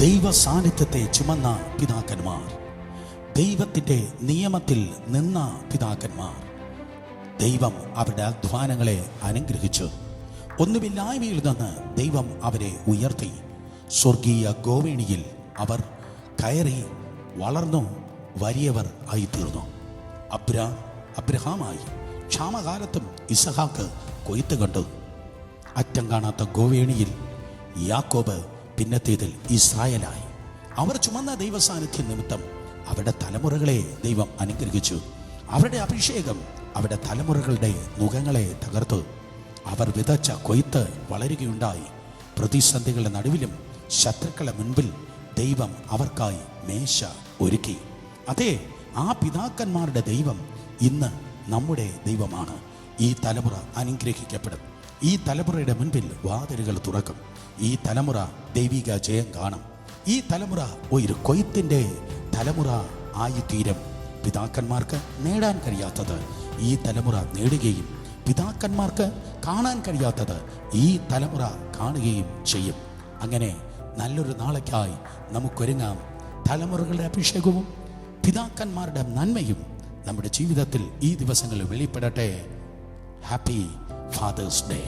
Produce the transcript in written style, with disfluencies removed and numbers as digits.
ദൈവ സാന്നിധ്യത്തെ ചുമന്ന പിതാക്കന്മാർ, ദൈവത്തിൻ്റെ നിയമത്തിൽ നിന്ന പിതാക്കന്മാർ, ദൈവം അവരുടെ അധ്വാനങ്ങളെ അനുഗ്രഹിച്ചു. ഒന്നുമില്ലായ്മയിൽ നിന്ന് ദൈവം അവരെ ഉയർത്തി. സ്വർഗീയ ഗോവേണിയിൽ അവർ കയറി വളർന്നു വലിയവർ ആയിത്തീർന്നു. അബ്രഹാമായി ക്ഷാമകാലത്തും ഇസഹാക്ക് കൊയ്ത്ത് കണ്ടു. അറ്റം കാണാത്ത ഗോവേണിയിൽ യാക്കോബ് പിന്നത്തേതിൽ ഇസ്രായേലായി. അവർ ചുമന്ന ദൈവസാന്നിധ്യം നിമിത്തം അവരുടെ തലമുറകളെ ദൈവം അനുഗ്രഹിച്ചു. അവരുടെ അഭിഷേകം അവരുടെ തലമുറകളുടെ മുഖങ്ങളെ തകർത്തു. അവർ വിതച്ച കൊയ്ത്ത് വളരുകയുണ്ടായി. പ്രതിസന്ധികളുടെ നടുവിലും ശത്രുക്കളുടെ മുൻപിൽ ദൈവം അവർക്കായി മേശ ഒരുക്കി. അതെ, ആ പിതാക്കന്മാരുടെ ദൈവം ഇന്ന് നമ്മുടെ ദൈവമാണ്. ഈ തലമുറ അനുഗ്രഹിക്കപ്പെടും. ഈ തലമുറയുടെ മുൻപിൽ വാതിലുകൾ തുറക്കും. ഈ തലമുറ ദൈവിക ജയം കാണും. ഈ തലമുറ ഒരു കൊയ്ത്തിൻ്റെ തലമുറ ആയിത്തീരും. പിതാക്കന്മാർക്ക് നേടാൻ കഴിയാത്തത് ഈ തലമുറ നേടുകയും പിതാക്കന്മാർക്ക് കാണാൻ കഴിയാത്തത് ഈ തലമുറ കാണുകയും ചെയ്യും. അങ്ങനെ നല്ലൊരു നാളേക്കായി നമുക്കൊരുങ്ങാം. തലമുറകളുടെ അഭിഷേകവും പിതാക്കന്മാരുടെ നന്മയും നമ്മുടെ ജീവിതത്തിൽ ഈ ദിവസങ്ങളിൽ വെളിപ്പെടട്ടെ. Happy fathers day.